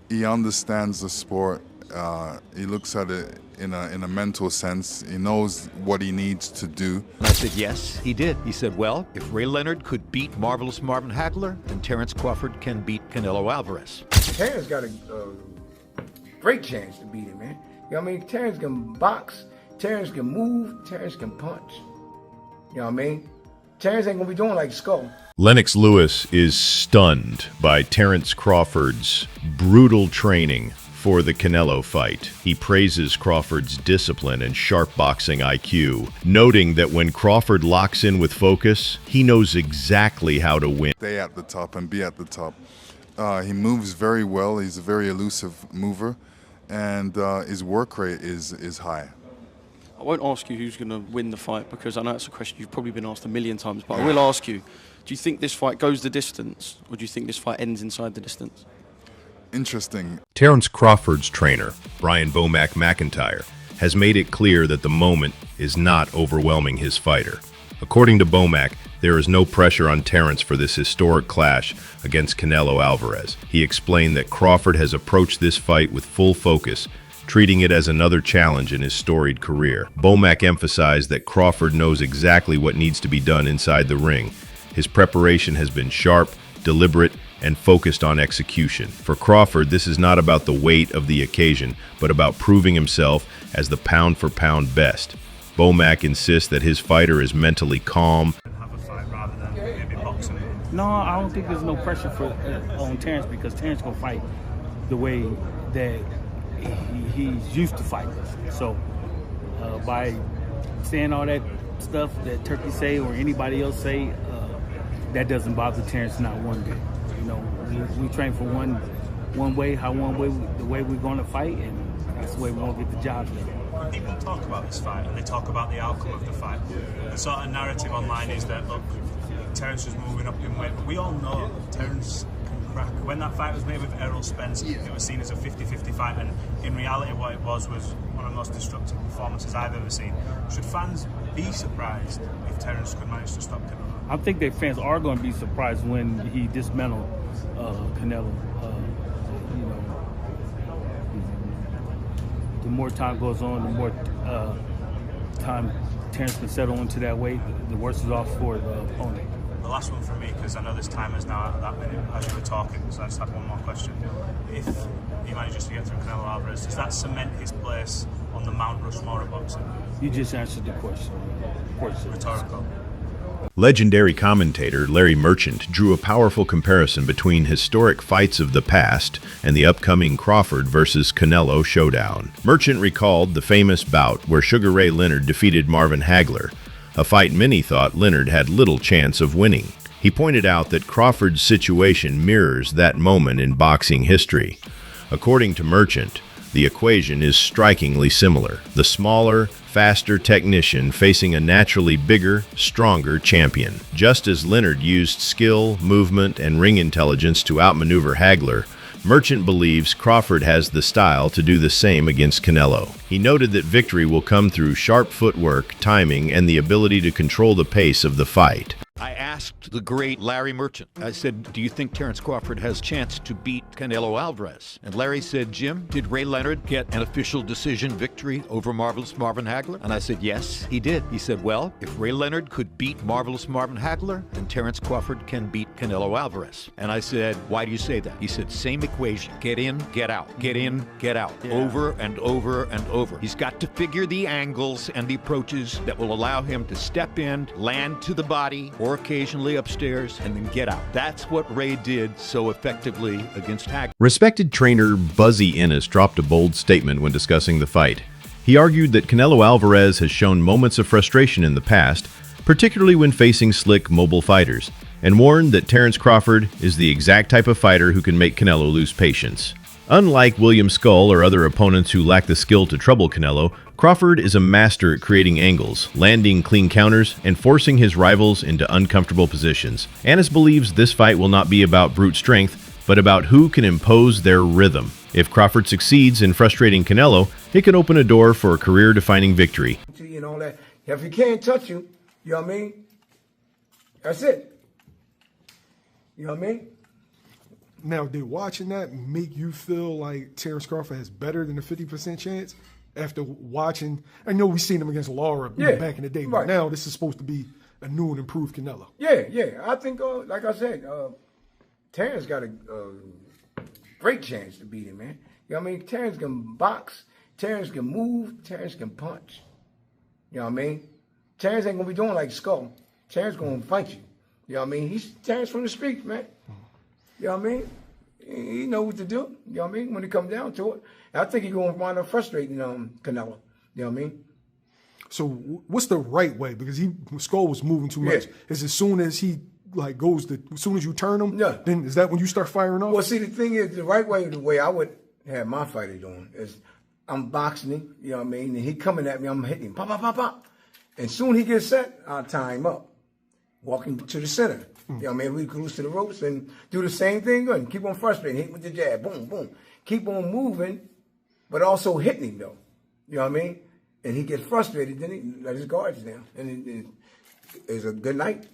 He understands the sport. He looks at it in a mental sense. He knows what he needs to do. And I said, yes, he did. He said, well, if Ray Leonard could beat Marvelous Marvin Hagler, then Terence Crawford can beat Canelo Alvarez. Terence got a great chance to beat him, man. You know what I mean? Terence can box, Terence can move, Terence can punch. You know what I mean? Terence ain't gonna be doing like Skull. Lennox Lewis is stunned by Terence Crawford's brutal training for the Canelo fight. He praises Crawford's discipline and sharp boxing IQ, noting that when Crawford locks in with focus, he knows exactly how to win. Stay at the top and be at the top. He moves very well. He's a very elusive mover, and his work rate is high. I won't ask you who's going to win the fight because I know it's a question you've probably been asked a million times, but I will ask you, do you think this fight goes the distance, or do you think this fight ends inside the distance? Interesting. Terence Crawford's trainer, Brian Bomac McIntyre, has made it clear that the moment is not overwhelming his fighter. According to Bomac, there is no pressure on Terence for this historic clash against Canelo Alvarez. He explained that Crawford has approached this fight with full focus, treating it as another challenge in his storied career. Bomac emphasized that Crawford knows exactly what needs to be done inside the ring. His preparation has been sharp, deliberate, and focused on execution. For Crawford, this is not about the weight of the occasion, but about proving himself as the pound-for-pound best. Bomac insists that his fighter is mentally calm. Have a fight rather than maybe boxing. No, I don't think there's no pressure on Terence because Terence gonna fight the way that he's used to fighting. So by saying all that stuff that Turkey say or anybody else say, that doesn't bother Terence not one bit. You know, we train for one way, the way we're going to fight, and that's the way we're going to get the job done. People talk about this fight and they talk about the outcome of the fight. The sort of narrative online is that, look, Terence was moving up in weight, but we all know Terence can crack. When that fight was made with Errol Spence, it was seen as a 50-50 fight, and in reality what it was one of the most destructive performances I've ever seen. Should fans be surprised if Terence could manage to stop Canelo? I think that fans are going to be surprised when he dismantled Canelo. You know, the more time goes on, the more time Terence can settle into that weight, the worse it's off for the opponent. The last one for me, because I know this time is now at that minute as you were talking, so I just have one more question. If he manages to get through Canelo Alvarez, does that cement his place on the Mount Rushmore of boxing? You just answered the question. Rhetorical. Legendary commentator Larry Merchant drew a powerful comparison between historic fights of the past and the upcoming Crawford versus Canelo showdown. Merchant recalled the famous bout where Sugar Ray Leonard defeated Marvin Hagler, a fight many thought Leonard had little chance of winning. He pointed out that Crawford's situation mirrors that moment in boxing history. According to Merchant, the equation is strikingly similar. The smaller, faster technician facing a naturally bigger, stronger champion. Just as Leonard used skill, movement, and ring intelligence to outmaneuver Hagler, Merchant believes Crawford has the style to do the same against Canelo. He noted that victory will come through sharp footwork, timing, and the ability to control the pace of the fight. I asked the great Larry Merchant, I said, do you think Terence Crawford has a chance to beat Canelo Alvarez? And Larry said, Jim, did Ray Leonard get an official decision victory over Marvelous Marvin Hagler? And I said, yes, he did. He said, well, if Ray Leonard could beat Marvelous Marvin Hagler, then Terence Crawford can beat Canelo Alvarez. And I said, why do you say that? He said, same equation. Get in, get out. Get in, get out. Yeah. Over and over and over. He's got to figure the angles and the approaches that will allow him to step in, land to the body, or occasionally upstairs, and then get out. That's what Ray did so effectively against Hagler. Respected trainer Buzzy Ennis dropped a bold statement when discussing the fight. He argued that Canelo Alvarez has shown moments of frustration in the past, particularly when facing slick, mobile fighters, and warned that Terence Crawford is the exact type of fighter who can make Canelo lose patience. Unlike William Skull or other opponents who lack the skill to trouble Canelo, Crawford is a master at creating angles, landing clean counters, and forcing his rivals into uncomfortable positions. Ennis believes this fight will not be about brute strength, but about who can impose their rhythm. If Crawford succeeds in frustrating Canelo, it can open a door for a career-defining victory. You know that if he can't touch you, you know what I mean? That's it. You know what I mean? Now, did watching that make you feel like Terence Crawford has better than a 50% chance after watching? I know we've seen him against Lara back in the day, but now this is supposed to be a new and improved Canelo. Yeah. I think, like I said, Terence got a great chance to beat him, man. You know what I mean? Terence can box, Terence can move, Terence can punch. You know what I mean? Terence ain't gonna be doing like Skull. Terence gonna fight you. You know what I mean? He's Terence from the streets, man. You know what I mean? He know what to do. You know what I mean? When it comes down to it. And I think he's gonna wind up frustrating Canelo. You know what I mean? So what's the right way? Because Skull was moving too much. Is as soon as he as soon as you turn him, then is that when you start firing off? Well, see, the thing is, the right way, the way I would have my fighter doing is I'm boxing him, you know what I mean? And he coming at me, I'm hitting him, pop, pop, pop, pop. And soon he gets set, I'll tie him up. Walking to the center. You know what I mean? We cruise to the ropes and do the same thing and keep on frustrating, hit with the jab, boom, boom. Keep on moving, but also hitting him though. You know what I mean? And he gets frustrated, then he let his guards down. And it's a good night.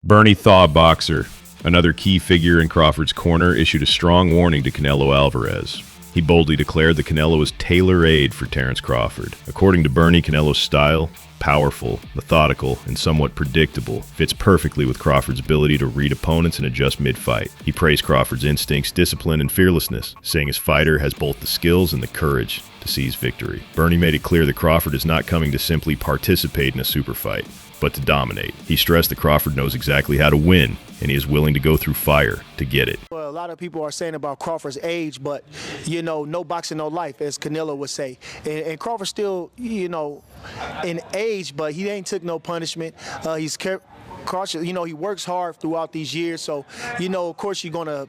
Bernie Thaw, boxer, another key figure in Crawford's corner, issued a strong warning to Canelo Alvarez. He boldly declared that Canelo is tailor-made for Terence Crawford. According to Bernie, Canelo's style, powerful, methodical, and somewhat predictable, fits perfectly with Crawford's ability to read opponents and adjust mid-fight. He praised Crawford's instincts, discipline, and fearlessness, saying his fighter has both the skills and the courage to seize victory. Bernie made it clear that Crawford is not coming to simply participate in a super fight, but to dominate. He stressed that Crawford knows exactly how to win, and he is willing to go through fire to get it. Well, a lot of people are saying about Crawford's age, but, you know, no boxing, no life, as Canelo would say. And Crawford still, you know, in age, but he ain't took no punishment. He's cautious, you know, he works hard throughout these years, so, you know, of course you're gonna,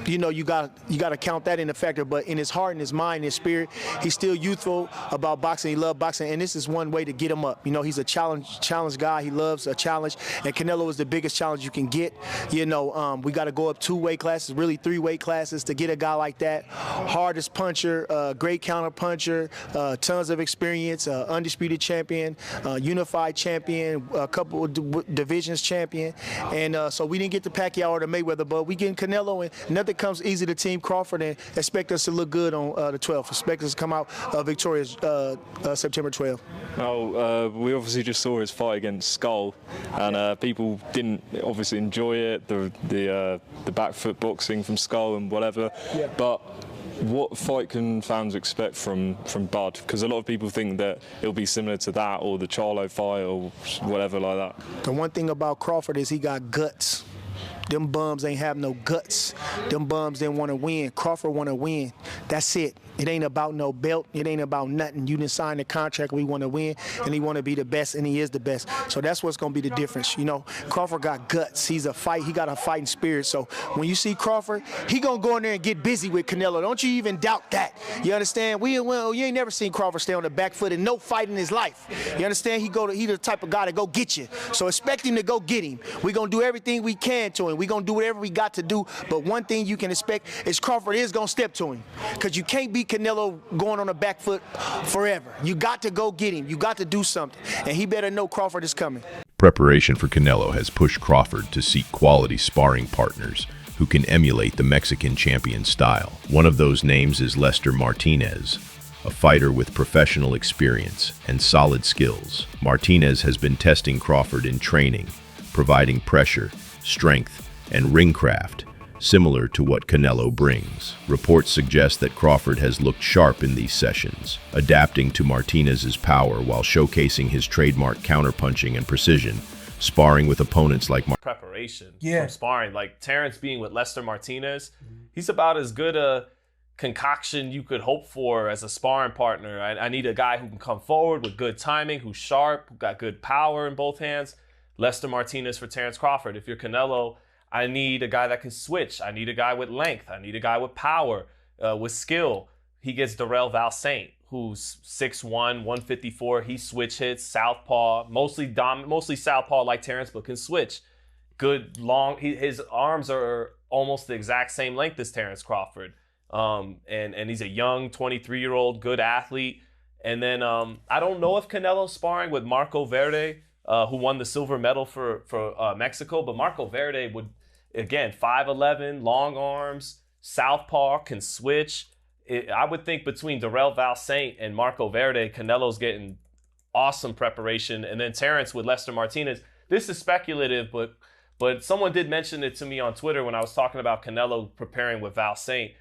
you know, you gotta count that in the factor, but in his heart and his mind and his spirit, he's still youthful about boxing. He loves boxing, and this is one way to get him up. You know, he's a challenge guy. He loves a challenge, and Canelo is the biggest challenge you can get. You know, we got to go up 2 weight classes, really 3 weight classes to get a guy like that. Hardest puncher, great counter puncher, tons of experience, undisputed champion, unified champion, a couple of divisions champion, and so we didn't get the Pacquiao or the Mayweather, but we getting Canelo, and nothing comes easy to Team Crawford, and expect us to look good on the 12th. Expect us to come out victorious September 12th. Oh, we obviously just saw his fight against Skull, and people didn't obviously enjoy it, the back foot boxing from Skull and whatever, but what fight can fans expect from Bud? Because a lot of people think that it'll be similar to that or the Charlo fight or whatever like that. The one thing about Crawford is he got guts. Them bums ain't have no guts. Them bums didn't want to win. Crawford want to win. That's it. It ain't about no belt. It ain't about nothing. You didn't sign the contract. We want to win, and he want to be the best, and he is the best. So that's what's going to be the difference. You know, Crawford got guts. He got a fighting spirit. So when you see Crawford, he going to go in there and get busy with Canelo. Don't you even doubt that. You understand? You ain't never seen Crawford stay on the back foot in no fight in his life. You understand? He the type of guy to go get you. So expect him to go get him. We going to do everything we can to him. We going to do whatever we got to do. But one thing you can expect is Crawford is going to step to him, because you can't beat Canelo going on the back foot forever. You got to go get him. You got to do something. And he better know Crawford is coming. Preparation for Canelo has pushed Crawford to seek quality sparring partners who can emulate the Mexican champion style. One of those names is Lester Martinez, a fighter with professional experience and solid skills. Martinez has been testing Crawford in training, providing pressure, strength, and ring craft, similar to what Canelo brings. Reports suggest that Crawford has looked sharp in these sessions, adapting to Martinez's power while showcasing his trademark counterpunching and precision, sparring with opponents like preparation from sparring. Like Terence being with Lester Martinez, he's about as good a concoction you could hope for as a sparring partner. I need a guy who can come forward with good timing, who's sharp, who got good power in both hands. Lester Martinez for Terence Crawford. If you're Canelo, I need a guy that can switch. I need a guy with length. I need a guy with power, with skill. He gets Darrell Valsaint, who's 6'1", 154. He switch hits, southpaw, mostly southpaw like Terence, but can switch. Good long. His arms are almost the exact same length as Terence Crawford. And he's a young 23-year-old good athlete. And then I don't know if Canelo's sparring with Marco Verde, who won the silver medal for Mexico, but Marco Verde Again, 5'11", long arms, southpaw, can switch. I would think between Darrell Valsaint and Marco Verde, Canelo's getting awesome preparation. And then Terence with Lester Martinez. This is speculative, but someone did mention it to me on Twitter when I was talking about Canelo preparing with Valsaint.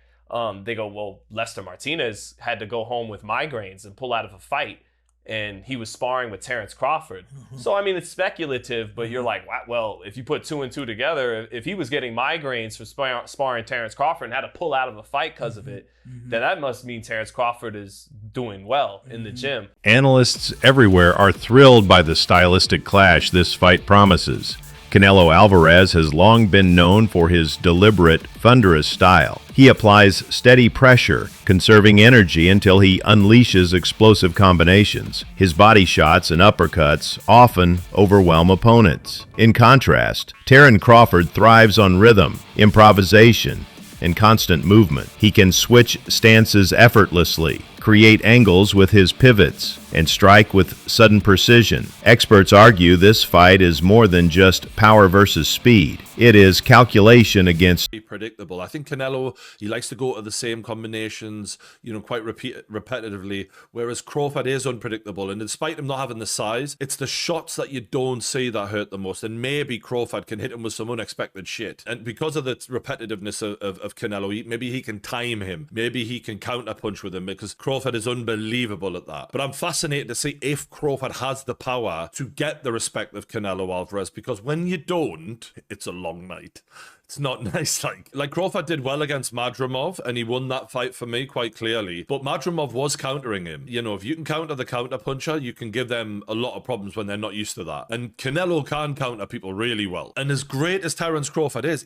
They go, well, Lester Martinez had to go home with migraines and pull out of a fight, and he was sparring with Terence Crawford. So, I mean, it's speculative, but you're like, wow, well, if you put 2 and 2 together, if he was getting migraines for sparring Terence Crawford and had to pull out of a fight because of it, then that must mean Terence Crawford is doing well in the gym. Analysts everywhere are thrilled by the stylistic clash this fight promises. Canelo Alvarez has long been known for his deliberate, thunderous style. He applies steady pressure, conserving energy until he unleashes explosive combinations. His body shots and uppercuts often overwhelm opponents. In contrast, Terence Crawford thrives on rhythm, improvisation, and constant movement. He can switch stances effortlessly, create angles with his pivots, and strike with sudden precision. Experts argue this fight is more than just power versus speed. It is calculation against predictable. I think Canelo, he likes to go to the same combinations, quite repetitively, whereas Crawford is unpredictable. And despite him not having the size, it's the shots that you don't see that hurt the most. And maybe Crawford can hit him with some unexpected shit. And because of the repetitiveness of Canelo, maybe he can time him. Maybe he can counterpunch with him, because Crawford is unbelievable at that. But I'm fascinated to see if Crawford has the power to get the respect of Canelo Alvarez, because when you don't, it's a long night. It's not nice. Like Crawford did well against Madrimov, and he won that fight for me quite clearly. But Madrimov was countering him. If you can counter the counter puncher, you can give them a lot of problems when they're not used to that. And Canelo can counter people really well. And as great as Terence Crawford is,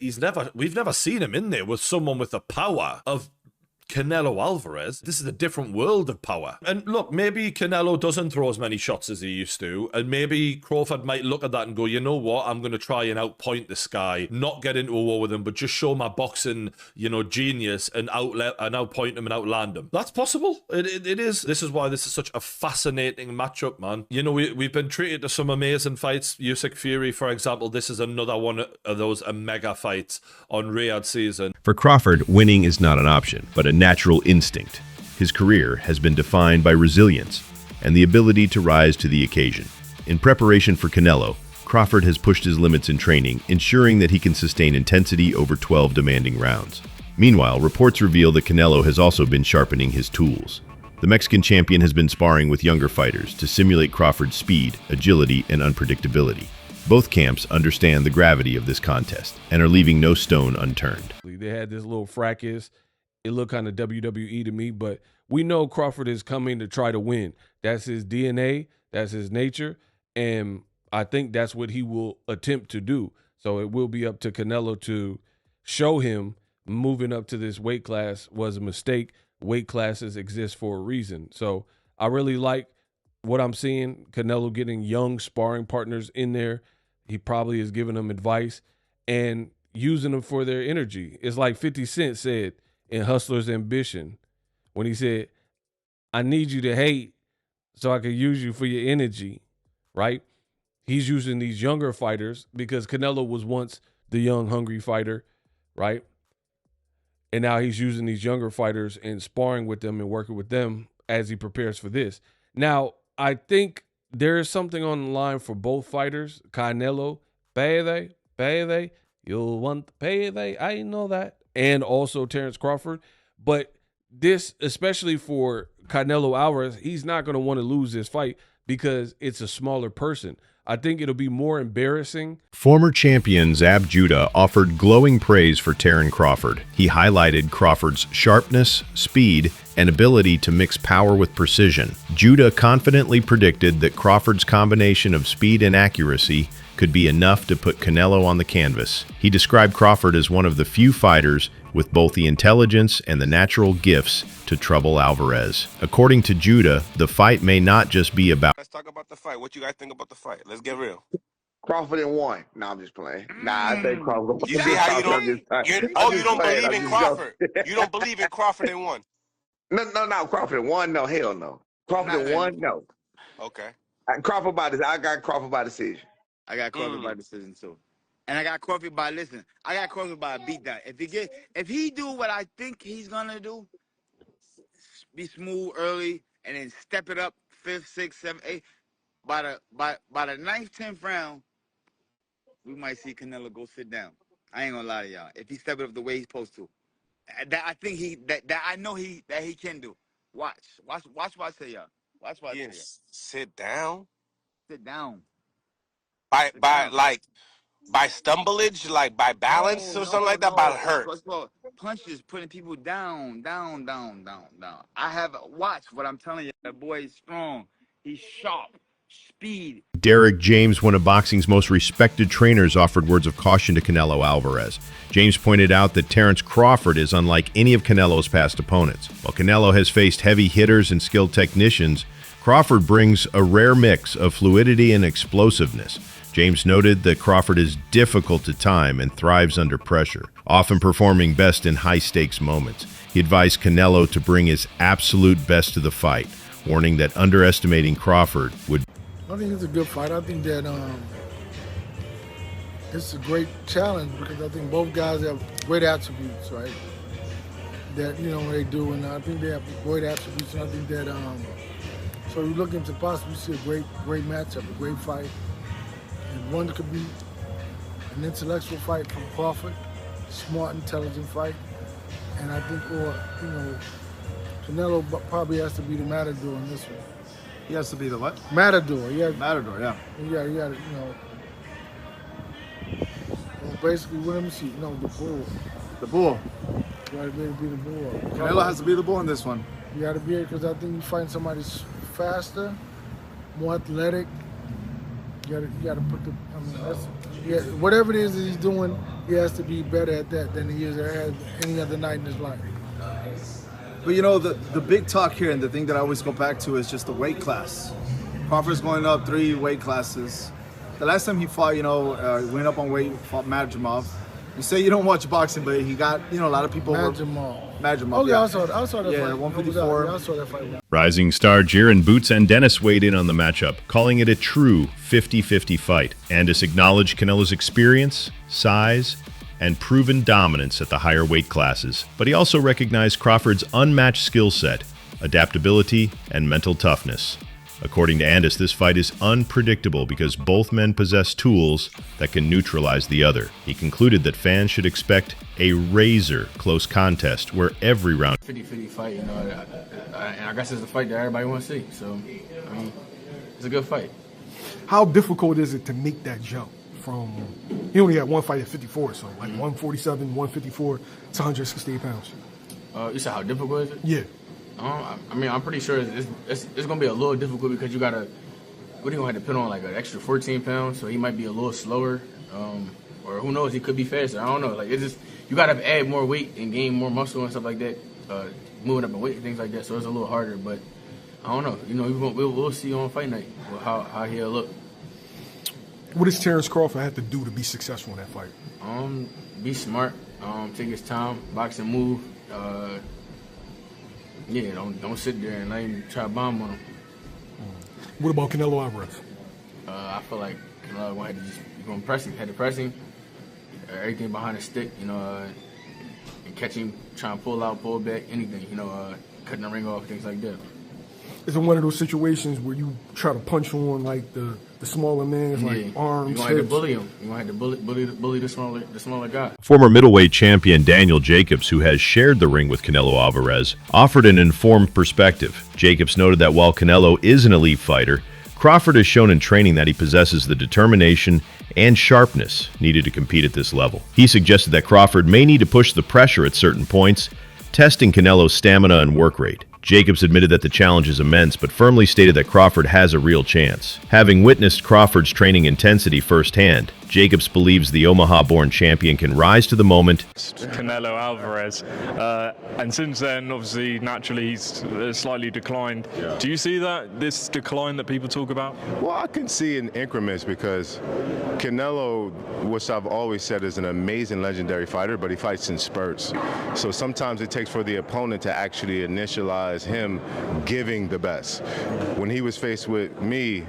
we've never seen him in there with someone with the power of Canelo Alvarez. This is a different world of power. And look, maybe Canelo doesn't throw as many shots as he used to, and maybe Crawford might look at that and go, you know what, I'm going to try and outpoint this guy, not get into a war with him, but just show my boxing, genius, and outpoint him and outland him. That's possible. It is. This is why this is such a fascinating matchup, man. We've been treated to some amazing fights. Usyk Fury, for example, this is another one of those mega fights on Riyadh season. For Crawford, winning is not an option, but a natural instinct. His career has been defined by resilience and the ability to rise to the occasion. In preparation for Canelo, Crawford has pushed his limits in training, ensuring that he can sustain intensity over 12 demanding rounds. Meanwhile, reports reveal that Canelo has also been sharpening his tools. The Mexican champion has been sparring with younger fighters to simulate Crawford's speed, agility, and unpredictability. Both camps understand the gravity of this contest and are leaving no stone unturned. They had this little fracas. It looked kind of WWE to me, but we know Crawford is coming to try to win. That's his DNA. That's his nature. And I think that's what he will attempt to do. So it will be up to Canelo to show him moving up to this weight class was a mistake. Weight classes exist for a reason. So I really like what I'm seeing. Canelo getting young sparring partners in there. He probably is giving them advice and using them for their energy. It's like 50 Cent said in Hustler's Ambition when he said, I need you to hate so I can use you for your energy, right? He's using these younger fighters because Canelo was once the young, hungry fighter, right? And now he's using these younger fighters and sparring with them and working with them as he prepares for this. Now, I think there is something on the line for both fighters. Canelo, payday, you'll want the payday, I know that. And also Terence Crawford. But this, especially for Canelo Alvarez, he's not going to want to lose this fight because it's a smaller person. I think it'll be more embarrassing. Former champion Zab Judah offered glowing praise for Terence Crawford. He highlighted Crawford's sharpness, speed, and ability to mix power with precision. Judah confidently predicted that Crawford's combination of speed and accuracy could be enough to put Canelo on the canvas. He described Crawford as one of the few fighters with both the intelligence and the natural gifts to trouble Alvarez. According to Judah, the fight may not just be about... Let's talk about the fight. What you guys think about the fight? Let's get real. Crawford in one. No, I'm just playing. Nah, I think Crawford. You see how you don't believe in Crawford. You don't believe in Crawford in one. No, Crawford in one. No, hell no. Crawford in one. No. Okay. Crawford by decision. I got Crawford by decision. I got Crawford by decision too. And I got Crawford by I got Crawford by a beatdown. If he do what I think he's gonna do, be smooth early and then step it up 5th, 6th, 7th, 8th. By the 9th, 10th round, we might see Canelo go sit down. I ain't gonna lie to y'all. If he step it up the way he's supposed to, that I think that I know he can do. Watch what I say, y'all. Watch what I say, y'all. Sit down. Sit down. By stumblage, like by balance or something like that. By hurt. First of all, punches putting people down. I have watch what I'm telling you. That boy is strong. He's sharp. Speed. Derek James, one of boxing's most respected trainers, offered words of caution to Canelo Alvarez. James pointed out that Terence Crawford is unlike any of Canelo's past opponents. While Canelo has faced heavy hitters and skilled technicians, Crawford brings a rare mix of fluidity and explosiveness. James noted that Crawford is difficult to time and thrives under pressure, often performing best in high-stakes moments. He advised Canelo to bring his absolute best to the fight, warning that underestimating Crawford would... I think it's a good fight. I think that it's a great challenge because I think both guys have great attributes, right? That, they do, and I think they have great attributes, and I think that, so we're looking to possibly see a great matchup, a great fight. And one could be an intellectual fight from Crawford, smart, intelligent fight. And I think, Canelo probably has to be the matador in this one. He has to be the what? Matador, yeah. Matador, yeah. You got to, basically, let me see, the bull. The bull. You got to be able to be the bull. Canelo has to be the bull in this one. You got to be it because I think you find somebody faster, more athletic. You got to put whatever it is that he's doing, he has to be better at that than he is at any other night in his life. But the big talk here and the thing that I always go back to is just the weight class. Crawford's going up 3 weight classes. The last time he fought, went up on weight, fought Madrimov. You say you don't watch boxing, but he got, a lot of people. Madrimov. Oh yeah, I saw that fight. Yeah, 154. Yeah, I saw that fight. Rising star Jiren Boots and Dennis weighed in on the matchup, calling it a true 50-50 fight. Andis acknowledged Canelo's experience, size, and proven dominance at the higher weight classes, but he also recognized Crawford's unmatched skill set, adaptability, and mental toughness. According to Andis, this fight is unpredictable because both men possess tools that can neutralize the other. He concluded that fans should expect a razor-close contest where every round... 50-50 fight, I guess it's a fight that everybody wants to see, so, it's a good fight. How difficult is it to make that jump from... He only had one fight at 54, so like 147, 154 to 168 pounds. You said how difficult is it? Yeah. I'm pretty sure it's going to be a little difficult because you got to, what are you going to have to put on, like an extra 14 pounds? So he might be a little slower, or who knows, he could be faster. I don't know. Like, it's just, you got to add more weight and gain more muscle and stuff like that, moving up in weight and things like that. So it's a little harder, but I don't know. We'll see on fight night how he'll look. What does Terence Crawford have to do to be successful in that fight? Be smart, take his time, box and move. Yeah, don't sit there and let him try to bomb on him. What about Canelo Alvarez? I feel like Canelo going to press him, had to press him, everything behind the stick, and catch him, trying to pull out, pull back, anything, cutting the ring off, things like that. Is it one of those situations where you try to punch on like the smaller man's like arms? You gonna have to bully him. You gonna have to bully the smaller guy. Former middleweight champion Daniel Jacobs, who has shared the ring with Canelo Alvarez, offered an informed perspective. Jacobs noted that while Canelo is an elite fighter, Crawford has shown in training that he possesses the determination and sharpness needed to compete at this level. He suggested that Crawford may need to push the pressure at certain points, testing Canelo's stamina and work rate. Jacobs admitted that the challenge is immense, but firmly stated that Crawford has a real chance. Having witnessed Crawford's training intensity firsthand, Jacobs believes the Omaha-born champion can rise to the moment. Canelo Alvarez, and since then, obviously, naturally, he's slightly declined. Yeah. Do you see this decline that people talk about? Well, I can see in increments because Canelo, which I've always said is an amazing, legendary fighter, but he fights in spurts. So sometimes it takes for the opponent to actually initialize him giving the best. When he was faced with me,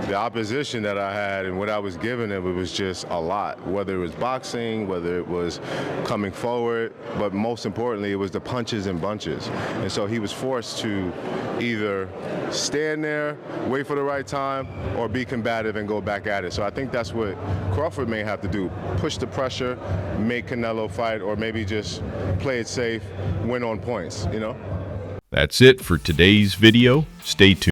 the opposition that I had and what I was giving him, it was just a lot, whether it was boxing, whether it was coming forward, but most importantly, it was the punches and bunches. And so he was forced to either stand there, wait for the right time, or be combative and go back at it. So I think that's what Crawford may have to do, push the pressure, make Canelo fight, or maybe just play it safe, win on points, you know? That's it for today's video. Stay tuned.